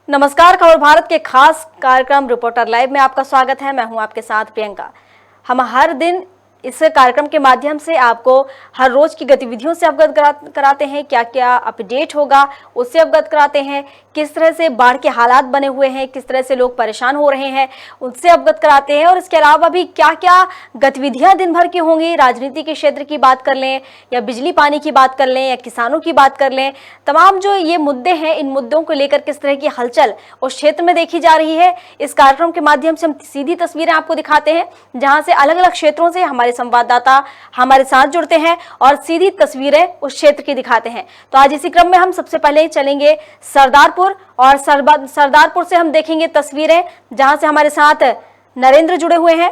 नमस्कार, खबर भारत के खास कार्यक्रम रिपोर्टर लाइव में आपका स्वागत है। मैं हूं आपके साथ प्रियंका। हम हर दिन इस कार्यक्रम के माध्यम से आपको हर रोज की गतिविधियों से अवगत कराते हैं, क्या क्या अपडेट होगा उससे अवगत कराते हैं, किस तरह से बाढ़ के हालात बने हुए हैं, किस तरह से लोग परेशान हो रहे हैं उनसे अवगत कराते हैं। और इसके अलावा भी क्या क्या गतिविधियां दिन भर की होंगी, राजनीति के क्षेत्र की बात कर लें या बिजली पानी की बात कर लें या किसानों की बात कर लें, तमाम जो ये मुद्दे हैं, इन मुद्दों को लेकर किस तरह की हलचल उस क्षेत्र में देखी जा रही है, इस कार्यक्रम के माध्यम से हम सीधी तस्वीरें आपको दिखाते हैं, जहां से अलग अलग क्षेत्रों से हमारे संवाददाता हमारे साथ जुड़ते हैं और सीधी तस्वीरें उस क्षेत्र की दिखाते हैं। तो आज इसी क्रम में हम सबसे पहले चलेंगे सरदारपुर और सरदारपुर से हम देखेंगे तस्वीरें, जहां से हमारे साथ नरेंद्र जुड़े हुए हैं।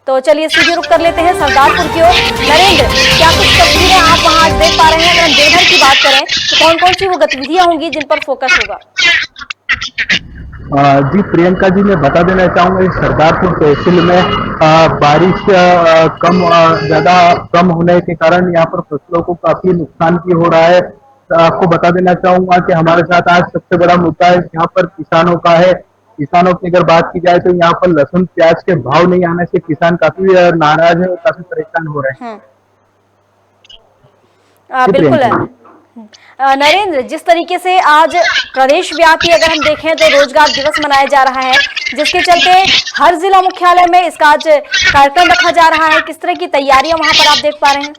तो चलिए सीधे रुक कर लेते हैं सरदारपुर की ओर। नरेंद्र, क्या कुछ तस्वीरें आप वहां देख पा रहे हैं? अगर हम दिन भर की बात करें तो कौन कौन सी वो गतिविधियां होंगी जिन पर फोकस होगा? जी प्रियंका जी, मैं बता देना चाहूंगा इस सरदारपुर तहसील में बारिश ज्यादा कम होने के कारण यहाँ पर फसलों को काफी नुकसान भी हो रहा है। तो आपको बता देना चाहूंगा कि हमारे साथ आज सबसे बड़ा मुद्दा है यहाँ पर किसानों का है। किसानों की अगर बात की जाए तो यहाँ पर लहसुन प्याज के भाव नहीं आने से किसान काफी नाराज है और काफी परेशान हो रहे हैं। बिल्कुल नरेंद्र, जिस तरीके से आज प्रदेश व्यापी अगर हम देखें तो रोजगार दिवस मनाया जा रहा है, जिसके चलते हर जिला मुख्यालय में इसका आज कार्यक्रम रखा जा रहा है, किस तरह की तैयारियां वहां पर आप देख पा रहे हैं?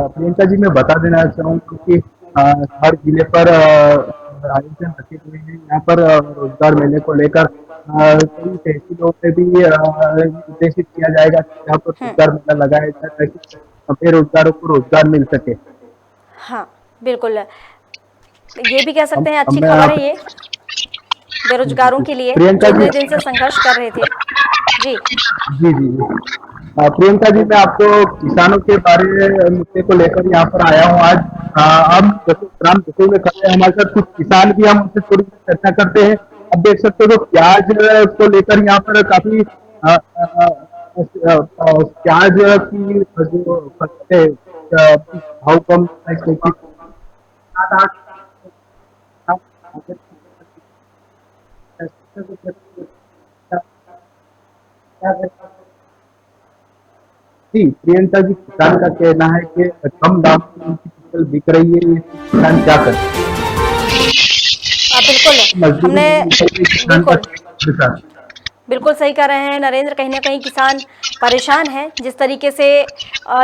प्रियंका जी, मैं बता देना चाहूँगा कि हर जिले पर आयोजन रखे हुए हैं। यहाँ पर रोजगार मेले को लेकर कई तहसीलों पे भी निर्देशित किया जाएगा कि यहाँ पर रोजगार मेला लगाया जाए ताकि बेरोजगारों को रोजगार मिल सके। हाँ बिल्कुल, ये भी कह सकते हैं अच्छी मैं खबर है ये बेरोजगारों के लिए जो इतने दिन से संघर्ष कर रहे थे। जी जी जी जी। प्रियंका जी, मैं आपको किसानों के बारे मुद्दे को लेकर यहाँ पर आया हूँ आज। हम ग्राम जसोई में खड़े हैं, हमारे साथ कुछ किसान भी, हम उनसे थोड़ी चर्चा करते हैं। अब देख सकते हो तो प्याज को लेकर यहाँ पर काफी प्याज की जो फसलें भाव कम जी प्रियंका जी, किसान का कहना है कि कम दाम में उनकी फसल बिक रही है, ये किसान क्या करे? बिल्कुल, हमने बिल्कुल बिल्कुल सही कह रहे हैं नरेंद्र, कहीं ना कहीं किसान परेशान है। जिस तरीके से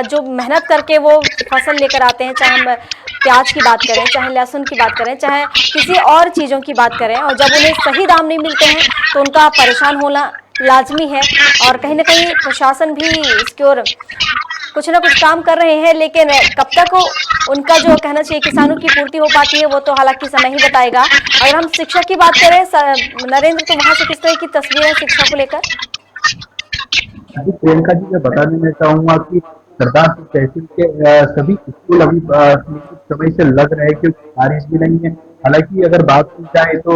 जो मेहनत करके वो फसल लेकर आते हैं, चाहे हम प्याज की बात करें, चाहे लहसुन की बात करें, चाहे किसी और चीज़ों की बात करें, और जब उन्हें सही दाम नहीं मिलते हैं तो उनका परेशान होना लाजमी है। और कहीं ना कहीं प्रशासन भी इसकी ओर कुछ ना कुछ काम कर रहे हैं, लेकिन कब तक उनका जो कहना चाहिए किसानों की पूर्ति हो पाती है वो तो हालांकि समय ही बताएगा। अगर हम शिक्षा की बात करें नरेंद्र, तो वहां से किस तरह की तस्वीर है शिक्षा को लेकर? प्रियंका जी, मैं बता देना चाहूंगा कि सरदारपुर तहसील के सभी स्कूल अभी समय से लग रहे हैं क्योंकि बारिश भी नहीं है। हालांकि अगर बात की जाए तो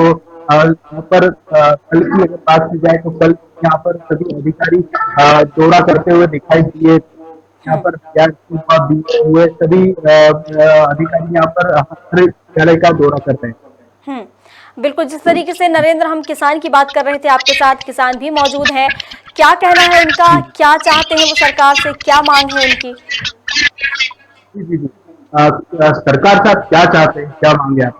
यहाँ पर कल की अगर बात की जाए तो कल यहाँ पर सभी अधिकारी दौरा करते हुए दिखाई दिए। यहाँ पर दिए हुए सभी अधिकारी यहाँ पर हर विद्यालय का दौरा करते हैं। बिल्कुल, जिस तरीके से नरेंद्र हम किसान की बात कर रहे थे, आपके साथ किसान भी मौजूद हैं, क्या कहना है उनका, क्या चाहते हैं वो सरकार से, क्या मांग है उनकी? जी जी जी, सरकार से आप क्या चाहते हैं, क्या मांगे आप?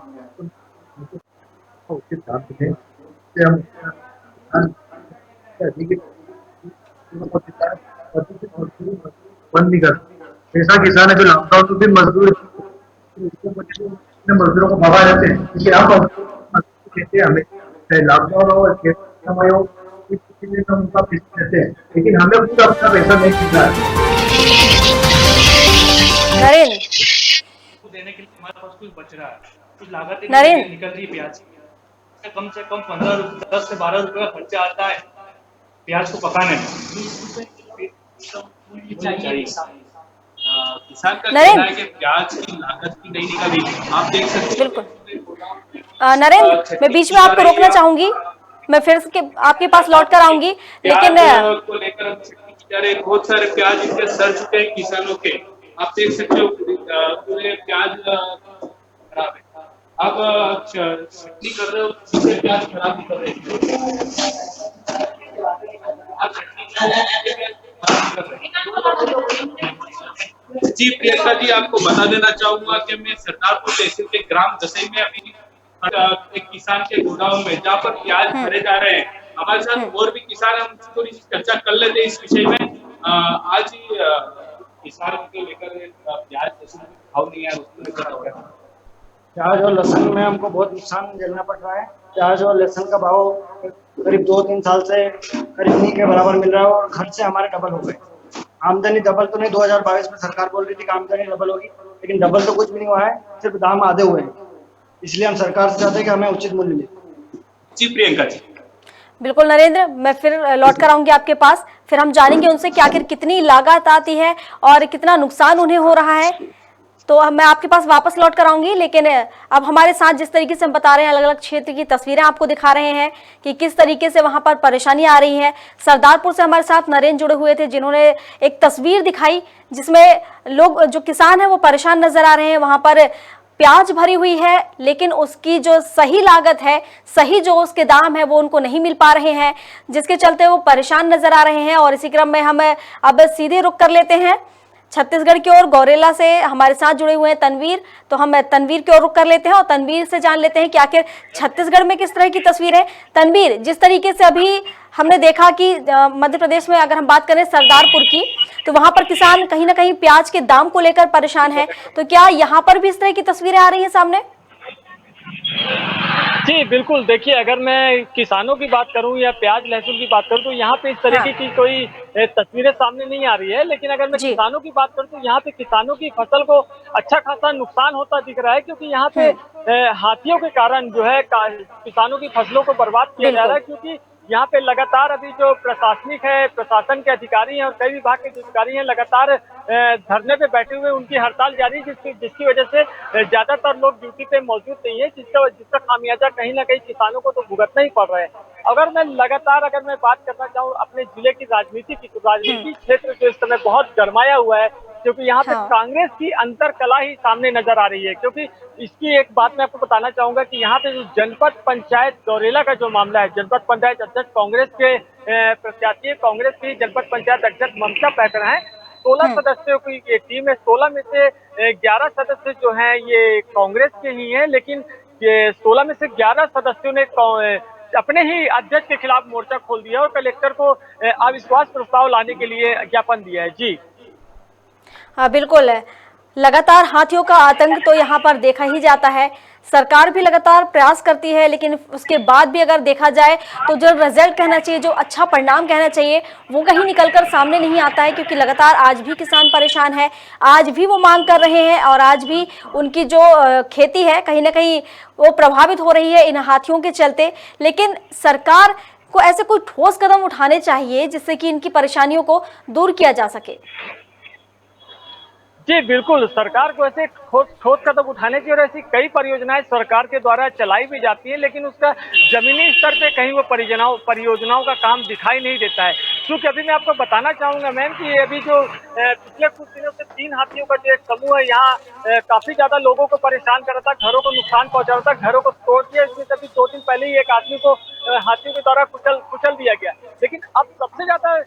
बंद नहीं कर ऐसा किसान है जो लॉकडाउन में भी मजदूर मजदूरों को भगा देते हैं, क्योंकि आप कहते हैं हमें लॉकडाउन हो समय हो उनका पैसा देते हैं, लेकिन हमें पूरा अपना पैसा नहीं मिल रहा है। देने के लिए हमारे पास कुछ बच रहा है, कुछ लागत नरेंद्र निकल रही है प्याज की, कम से कम 10 से 12 रुपए का खर्चा आता है प्याज को पकाने में। किसान का कहना है कि प्याज की लागत की नहीं निकली। आप देख सकते हैं। बिल्कुल नरेंद्र, मैं बीच में आपको रोकना चाहूंगी, मैं फिर से आपके पास लौट कर आऊंगी, लेकिन को लेकर बहुत सारे प्याज इनके सड़ चुके हैं किसानों के। आप देख सकते हो पूरे प्याज खराब है। आप चटनी कर रहे हो, उससे प्याज खराब नहीं कर रहे आप चटनी कर रहे हो, उससे प्याज खराब नहीं कर रहे। जी प्रियंका जी, आपको बता देना चाहूंगा कि मैं सरदारपुर तहसील के ग्राम दसई में अभी एक किसान के गोडाउन में जहाँ पर प्याज भरे जा रहे हैं। हमारे साथ और भी किसान हैं, हम थोड़ी सी चर्चा कर लेते हैं इस विषय में। आज ही किसानों को लेकर प्याज लहसुन भाव नहीं है, उसको लेकर प्याज और लहसुन में हमको बहुत नुकसान झेलना पड़ रहा है। प्याज और लहसुन का भाव करीब 2-3 साल से करीब नहीं के बराबर मिल रहा है और खर्चे हमारे डबल हो गए। आमदनी डबल तो नहीं, 2022 में सरकार बोल रही थी कि आमदनी डबल होगी, लेकिन डबल तो कुछ भी नहीं हुआ है, सिर्फ दाम आधे हुए हैं। इसलिए हम सरकार से चाहते हैं कि हमें उचित मूल्य मिले। जी प्रियंका जी। बिल्कुल नरेंद्र, मैं फिर लौट कर आऊंगी आपके पास, फिर हम जानेंगे उनसे कि आखिर कितनी लागत आती है और कितना नुकसान उन्हें हो रहा है। तो मैं आपके पास वापस लौट कर आऊंगी, लेकिन अब हमारे साथ जिस तरीके से हम बता रहे हैं, अलग अलग क्षेत्र की तस्वीरें आपको दिखा रहे हैं कि किस तरीके से वहां पर परेशानी आ रही है। सरदारपुर से हमारे साथ नरेंद्र जुड़े हुए थे, जिन्होंने एक तस्वीर दिखाई जिसमें लोग जो किसान है वो परेशान नजर आ रहे हैं। वहां पर प्याज भरी हुई है, लेकिन उसकी जो सही लागत है, सही जो उसके दाम है वो उनको नहीं मिल पा रहे हैं, जिसके चलते वो परेशान नजर आ रहे हैं। और इसी क्रम में हम अब सीधे रुक कर लेते हैं छत्तीसगढ़ की ओर। गौरेला से हमारे साथ जुड़े हुए हैं तनवीर, तो हम तनवीर की ओर रुक कर लेते हैं और तनवीर से जान लेते हैं कि आखिर छत्तीसगढ़ में किस तरह की तस्वीर है। तनवीर, जिस तरीके से अभी हमने देखा कि मध्य प्रदेश में अगर हम बात करें सरदारपुर की, तो वहां पर किसान कहीं ना कहीं प्याज के दाम को लेकर परेशान है, तो क्या यहाँ पर भी इस तरह की तस्वीरें आ रही हैं सामने? जी बिल्कुल, देखिए अगर मैं किसानों की बात करूं या प्याज लहसुन की बात करूं तो यहाँ पे इस तरीके की कोई तस्वीरें सामने नहीं आ रही है। लेकिन अगर मैं किसानों की बात करूं तो यहाँ पे किसानों की फसल को अच्छा खासा नुकसान होता दिख रहा है, क्योंकि यहाँ पे हाथियों के कारण जो है किसानों की फसलों को बर्बाद किया जा रहा है। क्योंकि यहाँ पे लगातार अभी जो प्रशासनिक है, प्रशासन के अधिकारी हैं और कई विभाग के अधिकारी हैं, लगातार धरने पे बैठे हुए उनकी हड़ताल जारी है, जिसकी वजह से ज्यादातर लोग ड्यूटी पे मौजूद नहीं है, जिसका खामियाजा कहीं ना कहीं किसानों को तो भुगतना ही पड़ रहा है। अगर मैं बात करना चाहूँ अपने जिले की राजनीति की, तो राजनीति क्षेत्र जो इस समय बहुत गरमाया हुआ है, क्योंकि यहाँ पे कांग्रेस की अंतर कला ही सामने नजर आ रही है। क्योंकि इसकी एक बात मैं आपको बताना चाहूंगा कि यहाँ पे जो जनपद पंचायत गौरेला का जो मामला है, जनपद पंचायत अध्यक्ष कांग्रेस के प्रत्याशी, कांग्रेस की जनपद पंचायत अध्यक्ष ममता पैकरा है। 16 सदस्यों की ये टीम है, 16 में से 11 सदस्य जो हैं ये कांग्रेस के ही हैं, लेकिन ये 16 में से 11 सदस्यों ने अपने ही अध्यक्ष के खिलाफ मोर्चा खोल दिया और कलेक्टर को अविश्वास प्रस्ताव लाने के लिए ज्ञापन दिया है। जी हाँ बिल्कुल है, लगातार हाथियों का आतंक तो यहाँ पर देखा ही जाता है। सरकार भी लगातार प्रयास करती है, लेकिन उसके बाद भी अगर देखा जाए तो जो रिजल्ट कहना चाहिए, जो अच्छा परिणाम कहना चाहिए, वो कहीं निकलकर सामने नहीं आता है। क्योंकि लगातार आज भी किसान परेशान है, आज भी वो मांग कर रहे हैं और आज भी उनकी जो खेती है कहीं ना कहीं वो प्रभावित हो रही है इन हाथियों के चलते। लेकिन सरकार को ऐसे कोई ठोस कदम उठाने चाहिए जिससे कि इनकी परेशानियों को दूर किया जा सके। जी बिल्कुल, सरकार को ऐसे ठोस कदम उठाने की और ऐसी कई परियोजनाएं सरकार के द्वारा चलाई भी जाती है, लेकिन उसका जमीनी स्तर पे कहीं वो परियोजनाओं का काम दिखाई नहीं देता है। क्योंकि अभी मैं आपको बताना चाहूंगा मैम कि अभी जो पिछले कुछ दिनों से 3 हाथियों का जो एक समूह है यहाँ काफी ज्यादा लोगों को परेशान कर रहा था, घरों को नुकसान पहुंचा रहा था, घरों को तोड़ दिया। इसमें अभी 2 दिन पहले ही एक आदमी को हाथियों के द्वारा कुचल दिया गया। लेकिन अब सबसे ज्यादा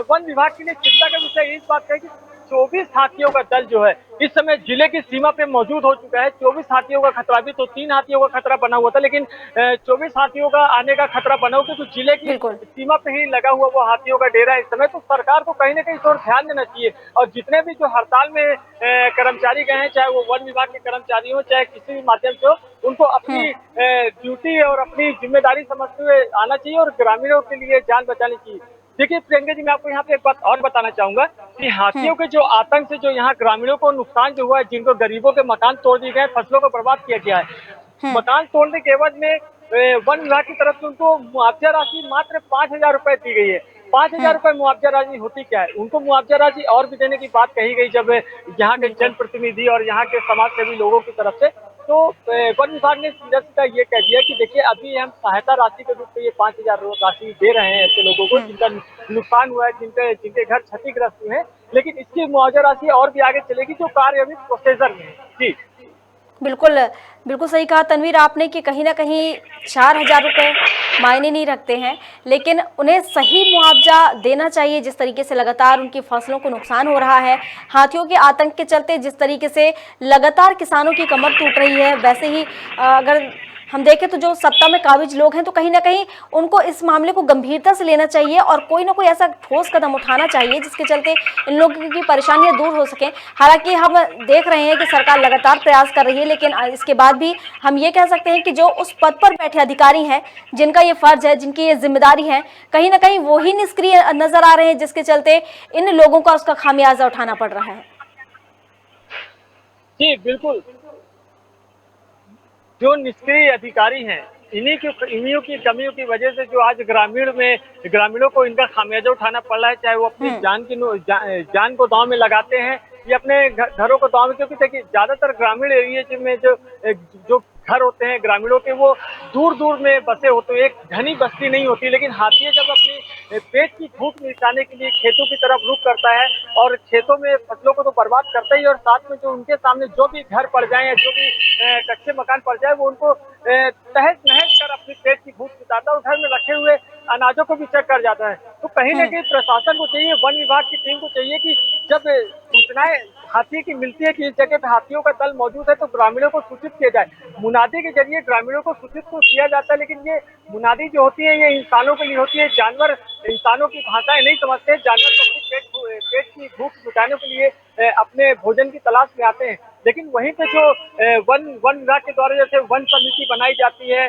वन विभाग के लिए चिंता का विषय इस बात का है कि 24 हाथियों का दल जो है इस समय जिले की सीमा पे मौजूद हो चुका है। 24 हाथियों का खतरा, भी तो 3 हाथियों का खतरा बना हुआ था, लेकिन 24 हाथियों का आने का खतरा बना हुआ, क्योंकि जिले की सीमा पे ही लगा हुआ वो हाथियों का डेरा इस समय। तो सरकार को कहीं ना कहीं इस ओर ध्यान देना चाहिए और जितने भी जो हड़ताल में कर्मचारी गए हैं, चाहे वो वन विभाग के कर्मचारी हो, चाहे किसी भी माध्यम से हो, उनको अपनी ड्यूटी और अपनी जिम्मेदारी समझते हुए आना चाहिए और ग्रामीणों के लिए जान बचानी चाहिए। देखिए प्रियंका जी, मैं आपको यहाँ पे एक बात और बताना चाहूंगा कि हाथियों के जो आतंक से जो यहाँ ग्रामीणों को नुकसान जो हुआ है, जिनको गरीबों के मकान तोड़ दिए गए, फसलों को बर्बाद किया गया है, मकान तोड़ने के एवज में वन विभाग की तरफ से उनको मुआवजा राशि मात्र 5,000 रुपए दी गई है। 5,000 रुपए मुआवजा राशि होती क्या है? उनको मुआवजा राशि और भी देने की बात कही गई जब यहाँ के जनप्रतिनिधि और यहाँ के समाज सेवी लोगों की तरफ से। तो वन विभाग ने सीधा सीधा ये कह दिया कि देखिए अभी हम सहायता राशि के रूप में ये 5,000 राशि दे रहे हैं ऐसे लोगों को जिनका नुकसान हुआ है, जिनके घर क्षतिग्रस्त हुए हैं, लेकिन इसकी मुआवजा राशि और भी आगे चलेगी जो कार्य अभी प्रोसेसर में है। जी बिल्कुल, बिल्कुल सही कहा तनवीर आपने कि कहीं न कहीं 4,000 रुपए मायने नहीं रखते हैं, लेकिन उन्हें सही मुआवजा देना चाहिए। जिस तरीके से लगातार उनकी फसलों को नुकसान हो रहा है, हाथियों के आतंक के चलते जिस तरीके से लगातार किसानों की कमर टूट रही है, वैसे ही अगर हम देखें तो जो सत्ता में काबिज लोग हैं, तो कहीं न कहीं उनको इस मामले को गंभीरता से लेना चाहिए और कोई ना कोई ऐसा ठोस कदम उठाना चाहिए जिसके चलते इन लोगों की परेशानियां दूर हो सकें। हालांकि हम देख रहे हैं कि सरकार लगातार प्रयास कर रही है, लेकिन इसके बाद भी हम ये कह सकते हैं कि जो उस पद पर बैठे अधिकारी हैं, जिनका ये फर्ज है, जिनकी ये जिम्मेदारी है, कहीं ना कहीं वो ही निष्क्रिय नजर आ रहे हैं, जिसके चलते इन लोगों का उसका खामियाजा उठाना पड़ रहा है। जी बिल्कुल, जो निष्क्रिय अधिकारी हैं, इन्हीं की कमियों की वजह से जो आज ग्रामीणों को इनका खामियाजा उठाना पड़ रहा है, चाहे वो अपनी जान को दांव में लगाते हैं या अपने घरों को दांव में, क्योंकि देखिए ज्यादातर ग्रामीण एरिया में जो घर होते हैं ग्रामीणों के, वो दूर दूर में बसे होते हैं, एक घनी बस्ती नहीं होती। लेकिन हाथी जब अपनी पेट की भूख मिटाने के लिए खेतों की तरफ रुख करता है और खेतों में फसलों को तो बर्बाद करता ही, और साथ में जो उनके सामने जो भी घर पड़ जाए या जो भी कच्चे मकान पड़ जाए, वो उनको तहस नहस कर अपनी पेट की भूख मिटाता है और घर में रखे हुए अनाजों को भी चेक कर जाता है। तो कहीं ना कहीं प्रशासन को चाहिए, वन विभाग की टीम को चाहिए कि जब सूचनाएं हाथी की मिलती है कि इस जगह पे हाथियों का दल मौजूद है, तो ग्रामीणों को सूचित किया जाए। मुनादी के जरिए ग्रामीणों को सूचित तो किया जाता है, लेकिन ये मुनादी जो होती है ये इंसानों के लिए होती है। जानवर इंसानों की भाषाएं नहीं समझते, जानवर तो अपनी पेट की भूख मिटाने के लिए अपने भोजन की तलाश में आते हैं। लेकिन वहीं पे जो वन विभाग के द्वारा जैसे वन समिति बनाई जाती है,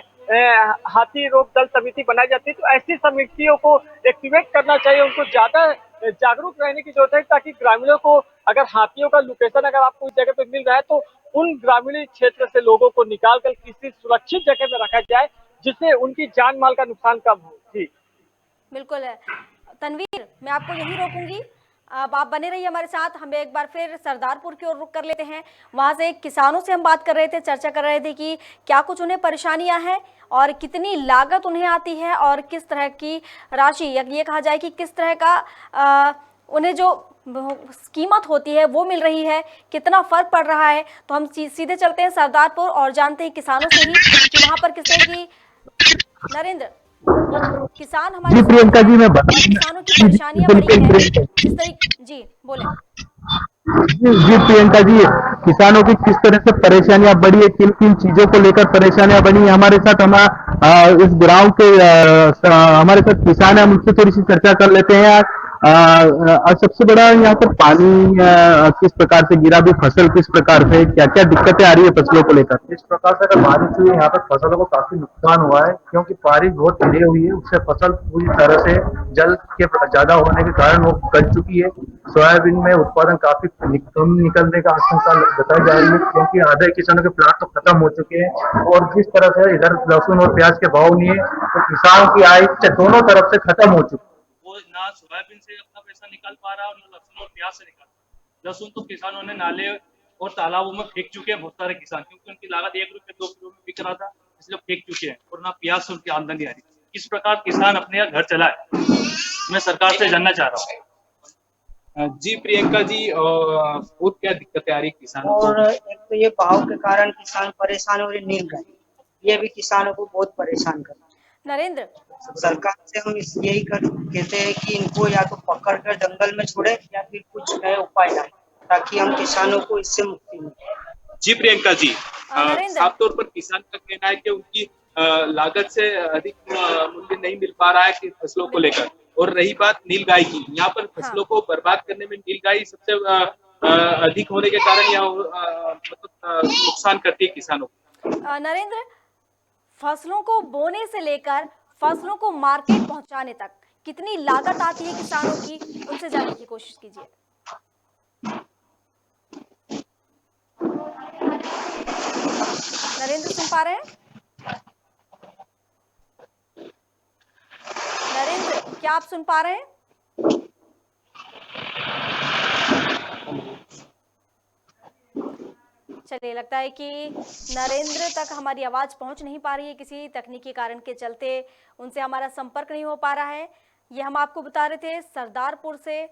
हाथी रोक दल समिति बनाई जाती है, तो ऐसी समितियों को एक्टिवेट करना चाहिए, उनको ज्यादा जागरूक रहने की जरूरत है, ताकि ग्रामीणों को अगर हाथियों का लोकेशन अगर आपको इस जगह पे मिल रहा है, तो उन ग्रामीण क्षेत्र से लोगों को निकालकर किसी सुरक्षित जगह में रखा जाए, जिससे उनकी जान माल का नुकसान कम हो। जी बिल्कुल है तनवीर, मैं आपको यही रोकूंगी, अब आप बने रहिए हमारे साथ। हम एक बार फिर सरदारपुर की ओर रुख कर लेते हैं। वहां से किसानों से हम बात कर रहे थे, चर्चा कर रहे थे कि क्या कुछ उन्हें परेशानियां हैं और कितनी लागत उन्हें आती है और किस तरह की राशि, या ये कहा जाए कि किस तरह का उन्हें जो कीमत होती है वो मिल रही है, कितना फर्क पड़ रहा है। तो हम सीधे चलते हैं सरदारपुर और जानते हैं किसानों से ही कि वहां पर किस तरह की नरेंद्र किसान हमारे जी प्रियंका जी, मैं किसानों की परेशानियां बड़ी हैं जिस तरीके। जी बोले। जी प्रियंका जी, किसानों की किस तरह से परेशानियां बढ़ी है, किन किन चीजों को लेकर परेशानियां बढ़ी है, हमारे साथ इस ग्राउंड के हमारे साथ किसान है, हम उनसे थोड़ी सी चर्चा कर लेते हैं। सबसे बड़ा यहाँ पर पानी किस प्रकार से गिरा, भी फसल किस प्रकार से, क्या क्या दिक्कतें आ रही है फसलों को लेकर? इस प्रकार से अगर बारिश हुई है, यहाँ पर फसलों को काफी नुकसान हुआ है, क्योंकि बारिश बहुत धीरे हुई है, उससे फसल पूरी तरह से जल के ज्यादा होने के कारण वो गल चुकी है। सोयाबीन में उत्पादन काफी कम निकलने का आशंका जताई जा रही है, क्योंकि आधे किसानों के प्लाट तो खत्म हो चुके हैं, और जिस तरह से इधर लहसुन और प्याज के भाव नहीं है, तो किसानों की आय दोनों तरफ से खत्म हो चुकी है। वो ना सोयाबीन से अपना पैसा निकाल पा रहा है और ना लहसुन और प्याज से निकाल पा रहा है। लहसुन तो किसानों ने नाले और तालाबों में फेंक चुके हैं बहुत सारे किसान, क्योंकि उनकी लागत 1 रुपए 2 किलो में बिक रहा था, इसलिए फेंक चुके हैं, और ना प्याज से उनकी आमदनी आ रही है। किस प्रकार किसान अपने घर चलाए, मैं सरकार से जानना चाह रहा हूँ। जी प्रियंका जी, बहुत क्या दिक्कतें आ रही किसानों को? और एक तो ये भाव के कारण किसान परेशान हो रहे, नील गाय ये भी किसानों को बहुत परेशान कर रहा है। नरेंद्र, सरकार से हम यही कहते हैं कि इनको या तो पकड़ कर जंगल में छोड़े या फिर कुछ नए उपाय लाए, ताकि हम किसानों को इससे मुक्ति मिले। जी प्रियंका जी, नरेंद्र। साफ तौर पर किसान का कहना है कि उनकी लागत से अधिक मूल्य नहीं मिल पा रहा है कि फसलों को लेकर। और रही बात नीलगाय की, यहाँ पर फसलों को बर्बाद करने में नीलगाय सबसे अधिक होने के कारण यह मतलब नुकसान करती है किसानों को। नरेंद्र, फसलों को बोने से लेकर फसलों को मार्केट पहुंचाने तक कितनी लागत आती है किसानों की, उनसे जानने की कोशिश कीजिए। नरेंद्र सुन पा रहे हैं? नरेंद्र, क्या आप सुन पा रहे हैं? चलिए, लगता है कि नरेंद्र तक हमारी आवाज पहुंच नहीं पा रही है, किसी तकनीकी कारण के चलते उनसे हमारा संपर्क नहीं हो पा रहा है। ये हम आपको बता रहे थे सरदारपुर से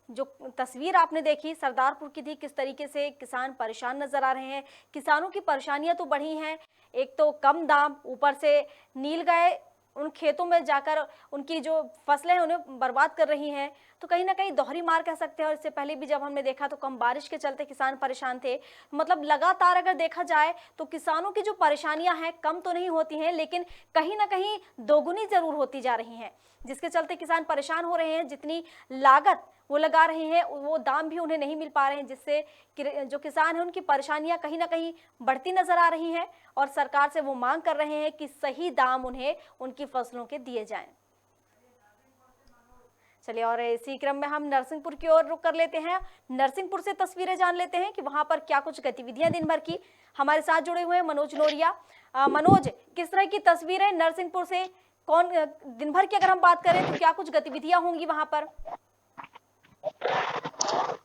जो तस्वीर आपने देखी सरदारपुर की थी, किस तरीके से किसान परेशान नजर आ रहे हैं। किसानों की परेशानियां तो बढ़ी हैं, एक तो कम दाम, ऊपर से नील गाय उन खेतों में जाकर उनकी जो फसलें हैं उन्हें बर्बाद कर रही हैं। तो कहीं ना कहीं दोहरी मार कह सकते हैं। और इससे पहले भी जब हमने देखा तो कम बारिश के चलते किसान परेशान थे। मतलब लगातार अगर देखा जाए तो किसानों की जो परेशानियां हैं कम तो नहीं होती हैं, लेकिन कहीं ना कहीं दोगुनी जरूर होती जा रही हैं, जिसके चलते किसान परेशान हो रहे हैं। जितनी लागत वो लगा रहे हैं वो दाम भी उन्हें नहीं मिल पा रहे हैं, जिससे जो किसान हैं उनकी परेशानियां कहीं ना कहीं बढ़ती नजर आ रही हैं। और सरकार से वो मांग कर रहे हैं कि सही दाम उन्हें उनकी फसलों के दिए जाएं। चलिए, और इसी क्रम में हम नरसिंहपुर की ओर रुख कर लेते हैं। नरसिंहपुर से तस्वीरें जान लेते हैं कि वहां पर क्या कुछ गतिविधियां दिन भर की। हमारे साथ जुड़े हुए हैं मनोज लोरिया। मनोज, किस तरह की तस्वीरें नरसिंहपुर से, कौन दिन भर की अगर हम बात करें तो क्या कुछ गतिविधियां होंगी वहां पर?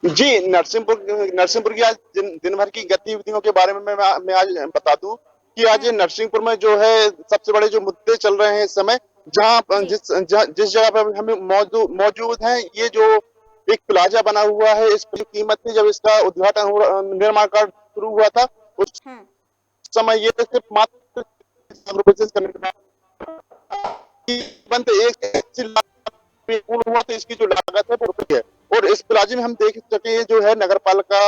जी, नरसिंहपुर की आज दिन भर की गतिविधियों के बारे में मैं आज बता दूं कि आज नरसिंहपुर में जो है सबसे बड़े जो मुद्दे चल रहे हैं इस समय, जिस जगह पर हमें मौजूद हैं, ये जो एक प्लाजा बना हुआ है, इस पर कीमत थी जब इसका उद्घाटन निर्माण कार्य शुरू हुआ था उस समय ये सिर्फ मात्र पूर्ण हुआ, तो इसकी जो लागत है वो रुपये है। और इस प्लाजे में हम देख सके ये जो है नगर पालिका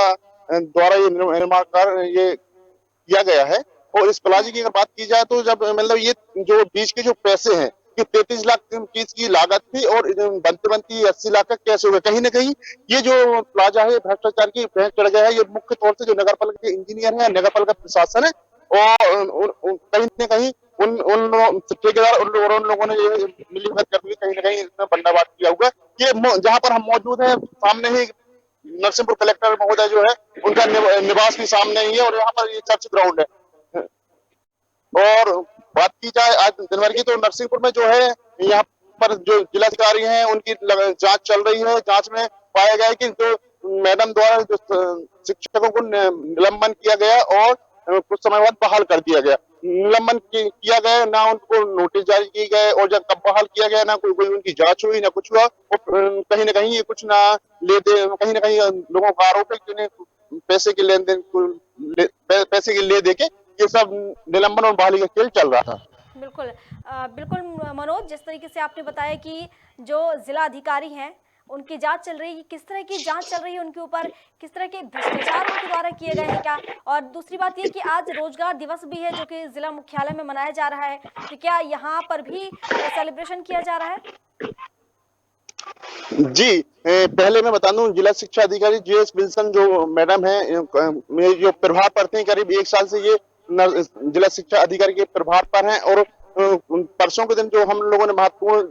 द्वारा ये निर्माण कार्य ये किया गया है। और इस प्लाजे की अगर बात की जाए तो जब मतलब ये जो बीच के जो पैसे हैं कि 33 लाख की इसकी लागत थी और बनती 80 लाख का कैसे हुए। कहीं ना कहीं ये जो प्लाजा है भ्रष्टाचार की भैंस चढ़ गया है। ये मुख्य तौर से जो नगर पालिका के इंजीनियर है, नगर पालिका प्रशासन है, और कहीं ना कहीं उन ठेकेदार उन लोगों ने ये मिलीभगत करके कहीं ना कहीं इसमें बंदाबाद किया हुआ है। ये जहाँ पर हम मौजूद हैं सामने ही नरसिंहपुर कलेक्टर महोदय जो है उनका निवास भी सामने ही है और यहाँ पर ये चर्च ग्राउंड है। और बात की जाए आज दिन भर की तो नरसिंहपुर में जो है यहाँ पर जो जिलाधिकारी हैं उनकी जांच चल रही है। जांच में पाया गया है कि जो मैडम द्वारा जो शिक्षकों को निलंबन किया गया और कुछ समय बाद बहाल कर दिया गया। निलंबन किया गया, ना उनको नोटिस जारी किए गए, और जब कब बहाल किया गया ना कोई उनकी जांच हुई ना कुछ हुआ। कहीं ना कहीं ये कुछ ना लेते, कहीं ना कहीं लोगों का आरोप है कि पैसे के लेन देन, पैसे के ले दे के ये सब निलंबन और बहाली का खेल चल रहा था। बिल्कुल बिल्कुल मनोज, जिस तरीके से आपने बताया कि जो जिला अधिकारी हैं उनकी जांच चल रही है, किस तरह की जांच चल रही है उनके ऊपर, किस तरह के भ्रष्टाचार उनके द्वारा किए गए हैं क्या? और दूसरी बात ये कि आज रोजगार दिवस भी है जो कि जिला मुख्यालय में मनाया जा रहा है, तो क्या यहाँ पर भी सेलिब्रेशन किया जा रहा है? जी, पहले मैं बता दूं जिला शिक्षा अधिकारी JS विल्सन जो मैडम है, जो प्रभार पर थे, करीब 1 साल से ये जिला शिक्षा अधिकारी के प्रभार पर हैं। और परसों के दिन जो हम लोगों ने महत्वपूर्ण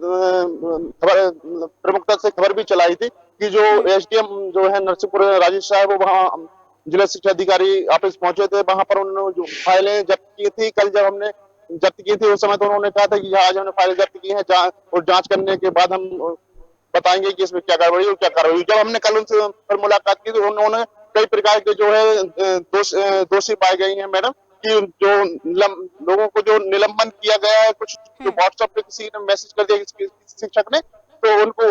खबर प्रमुखता से खबर भी चलाई थी कि जो SDM जो है नरसिंहपुर राजेश साहब, वो वहाँ जिला शिक्षा अधिकारी ऑफिस पहुंचे थे। वहां पर उन्होंने जो फाइलें जब्त की थी, कल जब हमने जब्त की थी उस समय तो उन्होंने कहा था कि आज हमने फाइलें जब्त की है और जांच करने के बाद हम बताएंगे कि इसमें क्या कार्रवाई और क्या कार्रवाई। जब हमने कल उनसे पर मुलाकात की तो उन्होंने कई प्रकार के जो है दोषी पाए गए हैं मैडम, कि जो लोगों को जो निलंबन किया गया है, कुछ जो व्हाट्सएप पे किसी ने मैसेज कर दिया शिक्षक ने, तो उनको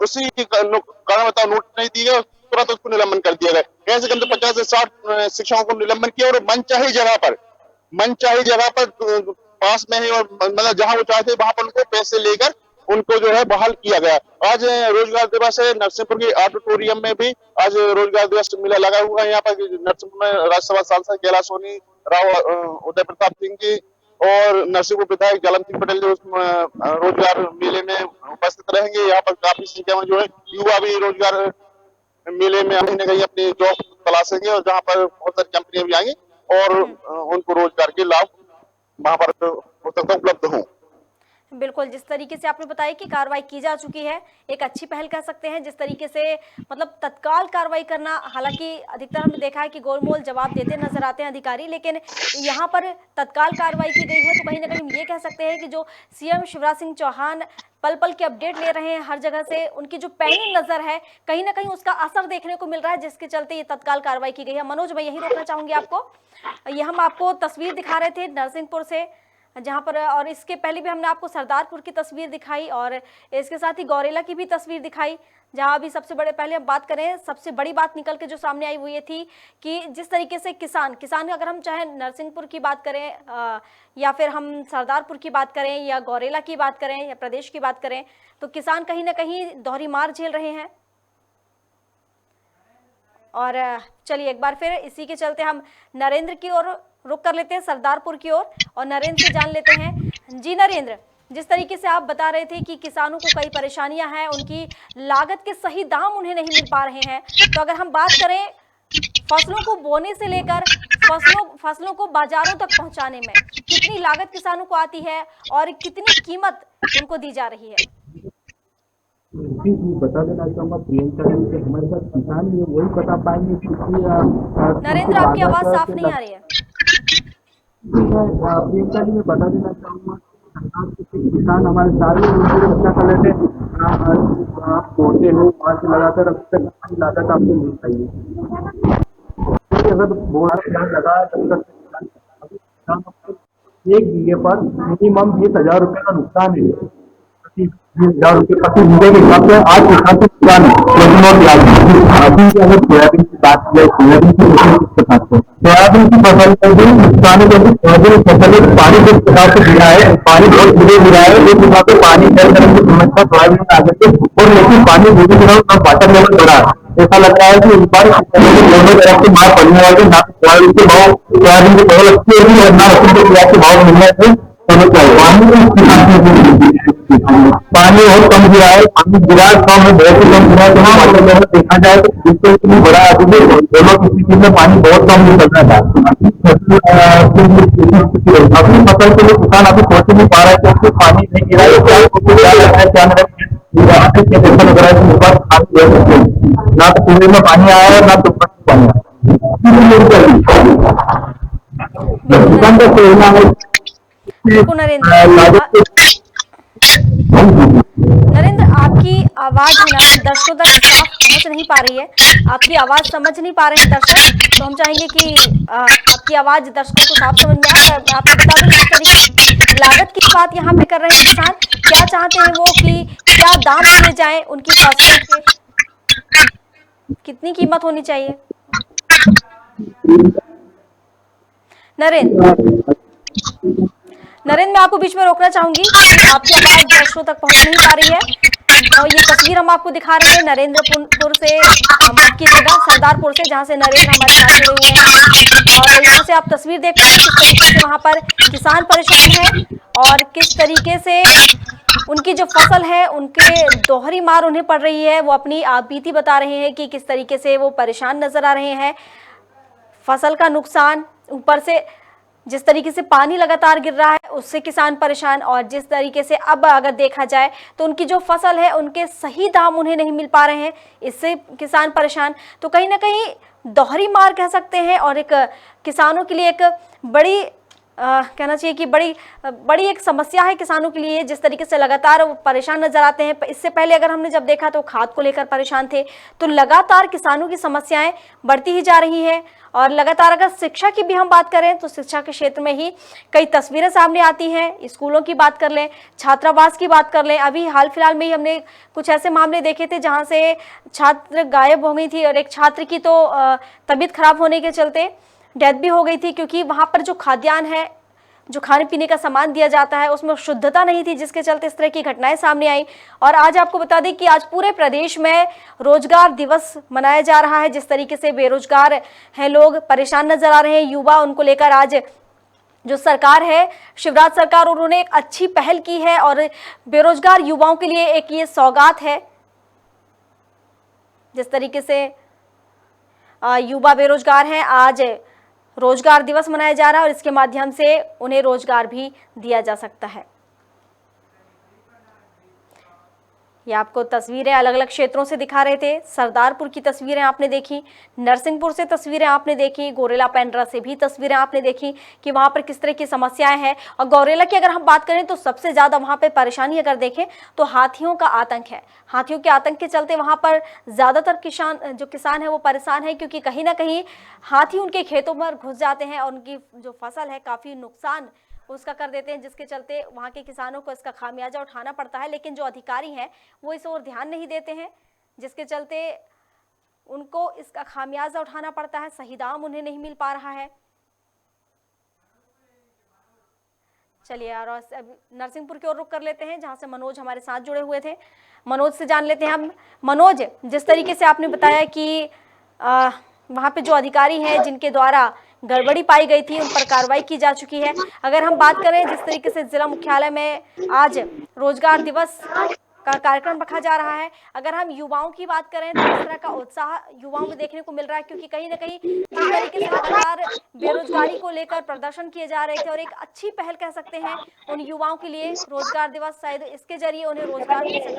उसी के कारण बताओ नोटिस नहीं दी गई, तुरंत उसको निलंबन कर दिया गया। ऐसे कम से 50 से 60 शिक्षकों को निलंबन किया और मनचाही जगह पर पास में ही, और मतलब जहां वो चाहते वहां पर उनको पैसे लेकर उनको जो है बहाल किया गया। आज रोजगार दिवस है। नरसिंहपुर के ऑडिटोरियम में भी आज रोजगार दिवस मेला लगा हुआ है। यहाँ पर नरसिंहपुर में राज्यसभा सांसद कैलाश सोनी राव, उदय प्रताप सिंह जी और नरसिंहपुर विधायक जालम सिंह पटेल जो रोजगार मेले में उपस्थित रहेंगे। यहाँ पर काफी संख्या में जो है युवा भी रोजगार मेले में कहीं ना कहीं अपनी जॉब तलाशेंगे और जहाँ पर बहुत सारी कंपनियां भी आएंगी और उनको रोजगार के लाभ वहां पर हो सकता है उपलब्ध हों। बिल्कुल, जिस तरीके से आपने बताया कि कार्रवाई की जा चुकी है, एक अच्छी पहल कह सकते हैं। जिस तरीके से मतलब तत्काल कार्रवाई करना, हालांकि अधिकतर हमने देखा है कि गोलमोल जवाब देते नजर आते हैं अधिकारी, लेकिन यहाँ पर तत्काल कार्रवाई की गई है। तो कहीं ना कहीं हम ये कह सकते हैं कि जो CM शिवराज सिंह चौहान पल पल के अपडेट ले रहे हैं हर जगह से, उनकी जो पैनी नजर है कहीं ना कहीं उसका असर देखने को मिल रहा है, जिसके चलते ये तत्काल कार्रवाई की गई है। मनोज, मैं यही रोकना चाहूंगी आपको। ये हम आपको तस्वीर दिखा रहे थे नरसिंहपुर से, जहां पर, और इसके पहले भी हमने आपको सरदारपुर की तस्वीर दिखाई और इसके साथ ही गौरेला की भी तस्वीर दिखाई, जहां अभी सबसे बड़े, पहले हम बात करें, सबसे बड़ी बात निकल के जो सामने आई वो ये थी कि जिस तरीके से किसान अगर हम चाहे नरसिंहपुर की बात करें या फिर हम सरदारपुर की बात करें या गौरेला की बात करें या प्रदेश की बात करें, तो किसान कहीं ना कहीं दोहरी मार झेल रहे हैं। और चलिए एक बार फिर इसी के चलते हम नरेंद्र की ओर रुक कर लेते हैं, सरदारपुर की ओर, और नरेंद्र से जान लेते हैं। जी नरेंद्र, जिस तरीके से आप बता रहे थे कि किसानों को कई परेशानियां हैं, उनकी लागत के सही दाम उन्हें नहीं मिल पा रहे हैं, तो अगर हम बात करें फसलों को बोने से लेकर फसलों को बाजारों तक पहुंचाने में कितनी लागत किसानों को आती है और कितनी कीमत उनको दी जा रही है? जी बता देना चाहूँगा प्रियंका जी कि हमारे साथ किसान भी है, वही बता पाएंगे कि नरेंद्र आपकी आवाज साफ नहीं आ रही है। प्रियंका जी मैं बता देना चाहूँगा किसान हमारे सारे अच्छा कर लेते आप बोलते हो वहाँ से लगाकर अब तक लागत आपको मिल पाएगी। अगर लगा एक बीघे पर मिनिमम 20,000 रुपये का नुकसान है। 20,000 रुपये प्रति बीघे के हिसाब से आज किसान से नुकसान है। लेकिन अगर सोयाबीन की बात की जाए, सोयाबीन की फसल पर भी नुकसान है, क्योंकि सोयाबीन फसल में पानी जिस प्रकार से गिरा है, पानी बहुत धीरे गिरा है, एक हिसाब से पानी हर तरह की समस्या सोयाबीन में आ गई है। और लेकिन पानी धीरे धीरे वाटर लेवल बढ़ा, ऐसा लग रहा है कि इस बार दोनों तरफ से मार पड़ने वाले, ना सोयाबीन के भाव, सोयाबीन की फसल अच्छी होगी और ना रसोई के प्याज के भाव मिलने से पानी बहुत कम गिरा है, पानी गिरा कम है, बहुत ही कम गिरा है। जहाँ वाटर लेवल देखा जाए तो जिससे इतनी बड़ा अभी दोनों स्थिति में पानी बहुत कम निकलना था। अपनी फसल के लिए किसान अभी सोच नहीं पा रहा है क्योंकि पानी नहीं गिरा है, क्या लगता है क्या ना तो कुएं में पानी आया है ना तो पानी किसान का कहना है। नरेंद्र आपकी आवाज है ना दर्शकों तक साफ पहुंच नहीं पा रही है, आपकी आवाज समझ नहीं पा रहे हैं दर्शक, तो हम चाहेंगे कि आपकी आवाज दर्शकों को साफ समझ में आए। मैं आपको बता दूं किस तरीके लागत की बात यहाँ पे कर रहे हैं किसान, क्या चाहते हैं वो कि क्या दाम दिए जाए उनकी फसल के, कितनी कीमत होनी चाहिए? नरेंद्र मैं आपको बीच में रोकना चाहूंगी, आपकी आवाज दर्शकों तक पहुंच नहीं पा रही है। और ये तस्वीर हम आपको दिखा रहे हैं नरेंद्रपुर से, माफ कीजिएगा सरदारपुर से, जहां से नरेंद्र हमारे साथ जुड़े हुए हैं, और यहाँ से आप तस्वीर देख रहे हैं किस तरीके से वहां पर किसान परेशान है और किस तरीके से उनकी जो फसल है उनके दोहरी मार उन्हें पड़ रही है। वो अपनी बीती बता रहे हैं कि किस तरीके से वो परेशान नजर आ रहे हैं, फसल का नुकसान, ऊपर से जिस तरीके से पानी लगातार गिर रहा है उससे किसान परेशान, और जिस तरीके से अब अगर देखा जाए तो उनकी जो फसल है उनके सही दाम उन्हें नहीं मिल पा रहे हैं, इससे किसान परेशान। तो कहीं ना कहीं दोहरी मार कह सकते हैं, और एक किसानों के लिए एक बड़ी कहना चाहिए कि बड़ी एक समस्या है किसानों के लिए, जिस तरीके से लगातार वो परेशान नजर आते हैं। इससे पहले अगर हमने जब देखा तो खाद को लेकर परेशान थे, तो लगातार किसानों की समस्याएं बढ़ती ही जा रही हैं। और लगातार अगर शिक्षा की भी हम बात करें तो शिक्षा के क्षेत्र में ही कई तस्वीरें सामने आती हैं, स्कूलों की बात कर लें, छात्रावास की बात कर लें। अभी हाल फिलहाल में ही हमने कुछ ऐसे मामले देखे थे जहां से छात्र गायब हो गई थी, और एक छात्र की तो तबीयत खराब होने के चलते डेथ भी हो गई थी, क्योंकि वहां पर जो खाद्यान्न है, जो खाने पीने का सामान दिया जाता है, उसमें शुद्धता नहीं थी, जिसके चलते इस तरह की घटनाएं सामने आई। और आज आपको बता दें कि आज पूरे प्रदेश में रोजगार दिवस मनाया जा रहा है। जिस तरीके से बेरोजगार हैं लोग, परेशान नजर आ रहे हैं युवा, उनको लेकर आज जो सरकार है, शिवराज सरकार, उन्होंने एक अच्छी पहल की है और बेरोजगार युवाओं के लिए एक ये सौगात है। जिस तरीके से युवा बेरोजगार हैं, आज रोजगार दिवस मनाया जा रहा है और इसके माध्यम से उन्हें रोजगार भी दिया जा सकता है। ये आपको तस्वीरें अलग अलग क्षेत्रों से दिखा रहे थे। सरदारपुर की तस्वीरें आपने देखी, नरसिंहपुर से तस्वीरें आपने देखी, गौरेला पेंड्रा से भी तस्वीरें आपने देखी कि वहां पर किस तरह की समस्याएं हैं। और गौरेला की अगर हम बात करें तो सबसे ज्यादा वहां पर परेशानी अगर देखें तो हाथियों का आतंक है। हाथियों के आतंक के चलते वहां पर ज्यादातर किसान है वो परेशान है, क्योंकि कहीं ना कहीं हाथी उनके खेतों पर घुस जाते हैं और उनकी जो फसल है काफी नुकसान उसका कर देते हैं, जिसके चलते वहाँ के किसानों को इसका खामियाजा उठाना पड़ता है। लेकिन जो अधिकारी हैं वो इस ओर ध्यान नहीं देते हैं, जिसके चलते उनको इसका खामियाजा उठाना पड़ता है, सही दाम उन्हें नहीं मिल पा रहा है। चलिए और अब नरसिंहपुर की ओर रुख कर लेते हैं, जहां से मनोज हमारे साथ जुड़े हुए थे। मनोज से जान लेते हैं हम। मनोज, जिस तरीके से आपने बताया कि वहां पे जो अधिकारी हैं जिनके द्वारा गड़बड़ी पाई गई थी उन पर कार्रवाई की जा चुकी है। अगर हम बात करें जिस तरीके से जिला मुख्यालय में आज रोजगार दिवस का कार्यक्रम रखा जा रहा है, अगर हम युवाओं की बात करें तो इस तरह का उत्साह युवाओं में देखने को मिल रहा है, क्योंकि कहीं ना कहीं जिस तरीके से लगातार बेरोजगारी को लेकर प्रदर्शन किए जा रहे थे और एक अच्छी पहल कह सकते हैं उन युवाओं के लिए रोजगार दिवस, शायद इसके जरिए उन्हें रोजगार मिल सके।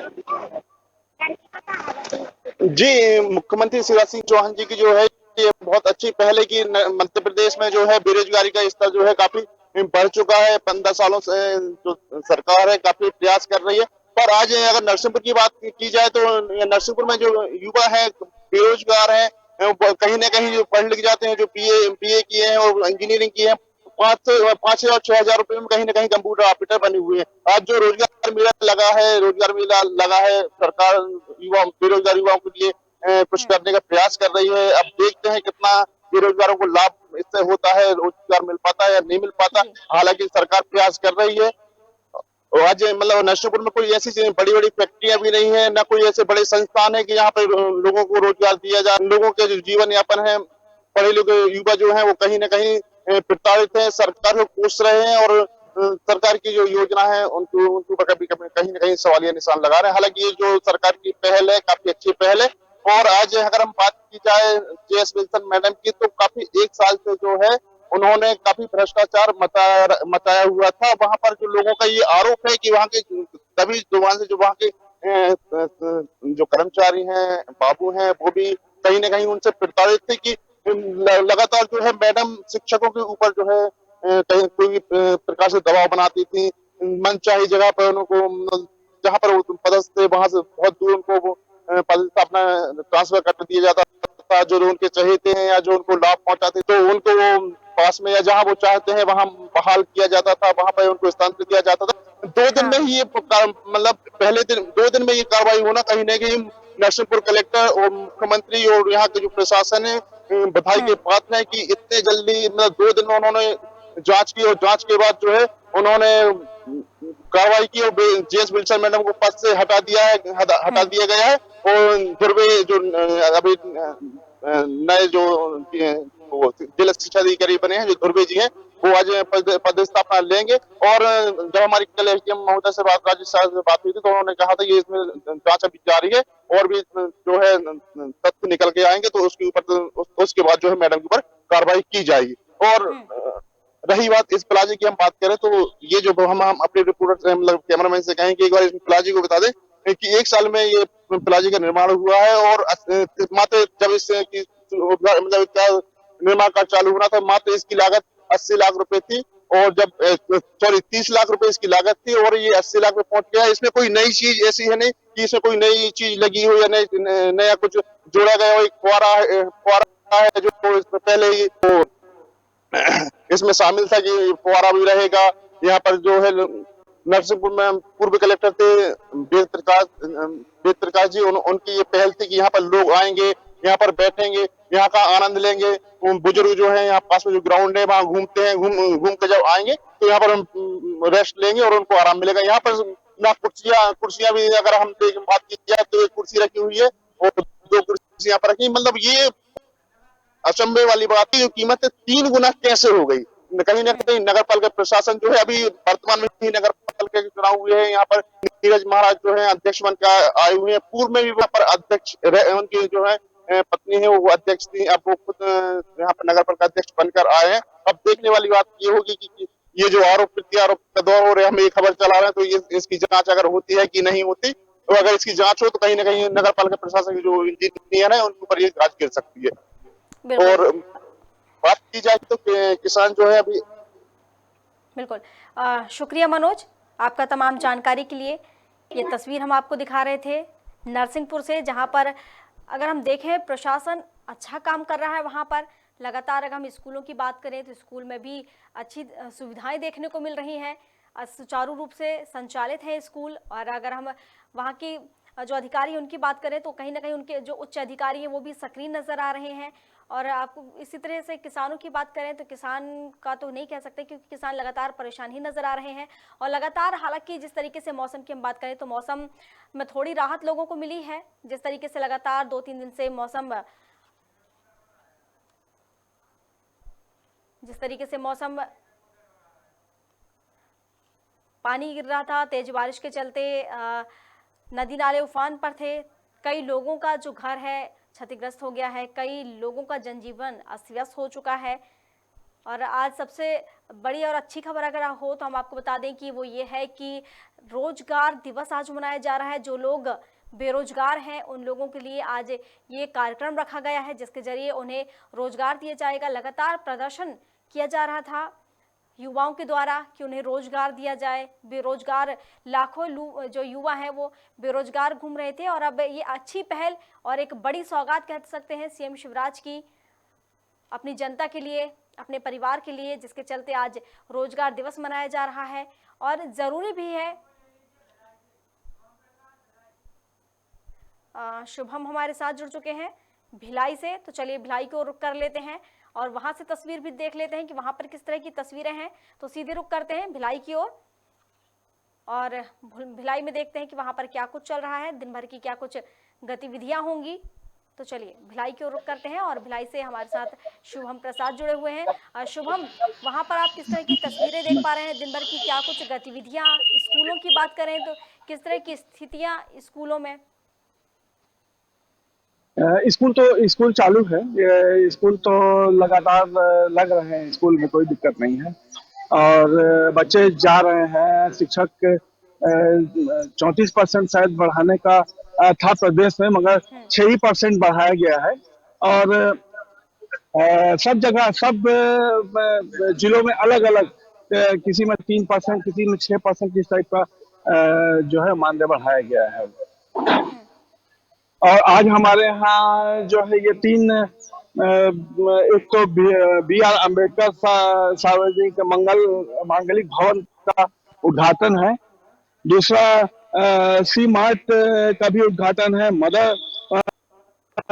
जी, मुख्यमंत्री शिवराज सिंह चौहान जी की जो है ये बहुत अच्छी पहल है कि मध्य प्रदेश में जो है बेरोजगारी का स्तर जो है काफी बढ़ चुका है। 15 सालों से जो सरकार है काफी प्रयास कर रही है। पर आज अगर नरसिंहपुर की बात की जाए तो नरसिंहपुर में जो युवा है बेरोजगार है, कहीं ना कहीं जो पढ़ लिख जाते हैं, जो बीए किए हैं और इंजीनियरिंग की है, 5 और 6 हजार रुपए में कहीं ना कहीं कंप्यूटर ऑपरेटर बने हुए हैं। आज जो रोजगार मेला लगा है सरकार युवा बेरोजगार युवाओं के लिए कुछ करने का प्रयास कर रही है। अब देखते हैं कितना बेरोजगारों को लाभ इससे होता है, रोजगार मिल पाता है या नहीं मिल पाता। हालांकि सरकार प्रयास कर रही है। और आज मतलब नरसिंहपुर में कोई ऐसी बड़ी बड़ी फैक्ट्रियां भी नहीं है, ना कोई ऐसे बड़े संस्थान है कि यहाँ पे लोगों को रोजगार दिया जाए। लोगों के जो जीवन यापन है, पढ़े लिखे युवा जो है वो कहीं ना कहीं प्रताड़ित है, सरकार को कोस रहे हैं और सरकार की जो योजना है उनके ऊपर कभी कहीं ना कहीं सवालिया निशान लगा रहे हैं। हालांकि ये जो सरकार की पहल है काफी अच्छी पहल है। और आज अगर हम बात की जाए जेएस विल्सन मैडम की, तो काफी 1 साल से जो है उन्होंने काफी भ्रष्टाचार मचाया हुआ था। वहां पर जो लोगों का ये आरोप है कि वहां के सभी जुबान से जो वहां के जो कर्मचारी हैं, बाबू हैं, वो भी कहीं ना कहीं उनसे प्रताड़ित थे कि लगातार जो है मैडम शिक्षकों के ऊपर जो है कहीं कोई प्रकार से दबाव बनाती थी। मनचाही जगह पर उनको जहां पर वो पदस्थ थे वहां से बहुत दूर उनको पद अपना ट्रांसफर कर दिया जाता था। जो उनके चहेते हैं या जो उनको लाभ पहुंचाते तो उनको वो पास में या जहां वो चाहते हैं वहां बहाल किया जाता था, वहां पर उनको स्थानांतरित किया जाता था। 2 दिन में ही ये मतलब पहले दिन 2 दिन में ये कार्रवाई होना कहीं ना कहीं नरसिंहपुर कलेक्टर और मुख्यमंत्री और यहाँ के जो प्रशासन है बधाई के पात्र है कि इतने जल्दी मतलब 2 दिन में उन्होंने जांच की और जांच के बाद जो है उन्होंने कार्रवाई की और जेएस विल्सन मैडम को पद से हटा दिया गया है। और ध्रुवे जो अभी नए जो जिला शिक्षा अधिकारी बने हैं जो ध्रुवे जी हैं, वो आज पद स्थापना लेंगे। और जब हमारी कल एसडीएम महोदय से राजेश साहब से बात हुई थी तो उन्होंने कहा था ये इसमें जांच अभी जारी है और भी जो है तथ्य निकल के आएंगे तो उसके ऊपर उसके बाद जो है मैडम के ऊपर कार्रवाई की जाएगी। और रही बात इस प्लाजे की हम बात करें तो ये जो हम अपने रिपोर्टर मतलब कैमरामैन से कहें कि एक बार इस प्लाजे को बता दें कि 1 साल में ये प्लाजे का निर्माण हुआ है और मात्र जब इससे मतलब क्या निर्माण कार्य चालू होना था मात्र इसकी लागत 80 लाख रुपए थी और जब 30 लाख रुपए इसकी लागत थी और ये 80 लाख में पहुंच गया। इसमें कोई नई चीज ऐसी है नहीं कि इसमें कोई नई चीज लगी हो या नया कुछ जोड़ा गया हो। एक फुआरा है जो इसमें पहले ही इसमें शामिल था कि फुआरा भी रहेगा। यहाँ पर जो है नरसिंहपुर में पूर्व कलेक्टर थे वेद प्रकाश जी, उनकी ये पहल थी कि यहाँ पर लोग आएंगे, यहाँ पर बैठेंगे, यहाँ का आनंद लेंगे। बुजुर्ग जो है यहाँ पास में जो ग्राउंड है वहाँ घूमते हैं, घूम के जब आएंगे तो यहाँ पर हम रेस्ट लेंगे और उनको आराम मिलेगा। यहाँ पर ना कुर्सियां भी अगर हम बात की जाए तो एक कुर्सी रखी हुई है और 2 कुर्सी यहाँ पर रखी। मतलब ये अचंभे वाली बात है, कीमत 3 गुना कैसे हो गई। कहीं ना कहीं नगर पालिका प्रशासन जो है अभी वर्तमान में ही नगर पालिका के चुनाव हुए हैं, यहाँ पर नीरज महाराज जो है अध्यक्ष बनकर आए हुए हैं। पूर्व में भी वहाँ पर अध्यक्ष उनकी जो है पत्नी है वो अध्यक्ष थी, अब वो खुद यहाँ पर नगर पालिका अध्यक्ष बनकर आए हैं। अब देखने वाली बात ये होगी कि ये जो आरोप प्रत्यारोप का दौर हो रहा है, हम ये खबर चला रहे हैं तो ये इसकी जांच अगर होती है कि नहीं होती, तो अगर इसकी जांच हो तो कहीं ना कहीं नगर पालिका प्रशासन की जो इंजीनियर है उनके ऊपर ये जांच गिर सकती है। और बात की जाए तो किसान जो है अभी बिल्कुल शुक्रिया मनोज आपका तमाम जानकारी के लिए। ये तस्वीर हम आपको दिखा रहे थे नरसिंहपुर से, जहां पर अगर हम देखें प्रशासन अच्छा काम कर रहा है वहां पर, लगातार अगर हम स्कूलों की बात करें तो स्कूल में भी अच्छी सुविधाएं देखने को मिल रही हैं, सुचारू रूप से संचालित है स्कूल। और अगर हम वहाँ की जो अधिकारी हैं उनकी बात करें तो कहीं ना कहीं उनके जो उच्च अधिकारी हैं वो भी सक्रिय नज़र आ रहे हैं। और आपको इसी तरह से किसानों की बात करें तो किसान का तो नहीं कह सकते, क्योंकि किसान लगातार परेशान ही नज़र आ रहे हैं। और लगातार हालांकि जिस तरीके से मौसम की हम बात करें तो मौसम में थोड़ी राहत लोगों को मिली है। जिस तरीके से लगातार 2-3 दिन से मौसम पानी गिर रहा था, तेज बारिश के चलते नदी नाले उफान पर थे, कई लोगों का जो घर है क्षतिग्रस्त हो गया है, कई लोगों का जनजीवन अस्त व्यस्त हो चुका है। और आज सबसे बड़ी और अच्छी खबर अगर हो तो हम आपको बता दें कि वो ये है कि रोजगार दिवस आज मनाया जा रहा है। जो लोग बेरोजगार हैं उन लोगों के लिए आज ये कार्यक्रम रखा गया है, जिसके जरिए उन्हें रोजगार दिया जाएगा। लगातार प्रदर्शन किया जा रहा था युवाओं के द्वारा कि उन्हें रोजगार दिया जाए। बेरोजगार लाखों जो युवा हैं वो बेरोजगार घूम रहे थे, और अब ये अच्छी पहल और एक बड़ी सौगात कह सकते हैं सीएम शिवराज की अपनी जनता के लिए, अपने परिवार के लिए, जिसके चलते आज रोजगार दिवस मनाया जा रहा है। और ज़रूरी भी है। शुभम हमारे साथ जुड़ चुके हैं भिलाई से, तो चलिए भिलाई को रुक कर लेते हैं और वहां से तस्वीर भी देख लेते हैं कि वहां पर किस तरह की तस्वीरें हैं। तो सीधे रुक करते हैं भिलाई की ओर और भिलाई में देखते हैं कि वहां पर क्या कुछ चल रहा है, दिन भर की क्या कुछ गतिविधियां होंगी। तो चलिए भिलाई की ओर रुक करते हैं और भिलाई से हमारे साथ शुभम प्रसाद जुड़े हुए हैं। शुभम, वहां पर आप किस तरह की तस्वीरें देख पा रहे हैं, दिन भर की क्या कुछ गतिविधियां, स्कूलों की बात करें तो किस तरह की स्थितियां स्कूलों में? स्कूल चालू है। स्कूल तो लगातार लग रहे हैं, स्कूल में कोई दिक्कत नहीं है और बच्चे जा रहे हैं। शिक्षक 34% शायद बढ़ाने का था प्रदेश में, मगर 6% बढ़ाया गया है। और सब जगह सब जिलों में अलग अलग, किसी में 3%, किसी में 6% इस टाइप का जो है मानदेय बढ़ाया गया है। और आज हमारे यहाँ जो है ये 3 एक तो BR अम्बेडकर सार्वजनिक मांगलिक भवन का उद्घाटन है, दूसरा सी मार्ट का भी उद्घाटन है, मदर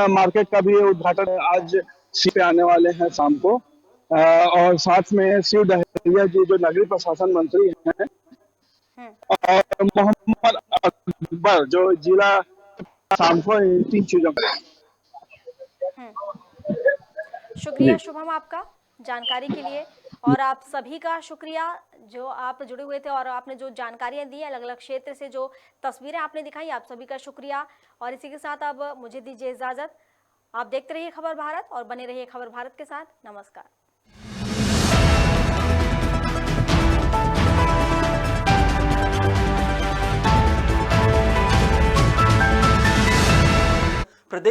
मार्केट का भी उद्घाटन है। आज सी पे आने वाले हैं शाम को। और साथ में शिव डहरिया जी जो नगरीय प्रशासन मंत्री हैं, और मोहम्मद अकबर जो जिला, शाम को 3 चीजों का। शुक्रिया शुभम आपका जानकारी के लिए, और आप सभी का शुक्रिया जो आप जुड़े हुए थे और आपने जो जानकारियां दी अलग अलग क्षेत्र से, जो तस्वीरें आपने दिखाई, आप सभी का शुक्रिया। और इसी के साथ अब मुझे दीजिए इजाजत। आप देखते रहिए खबर भारत और बने रहिए खबर भारत के साथ। नमस्कार।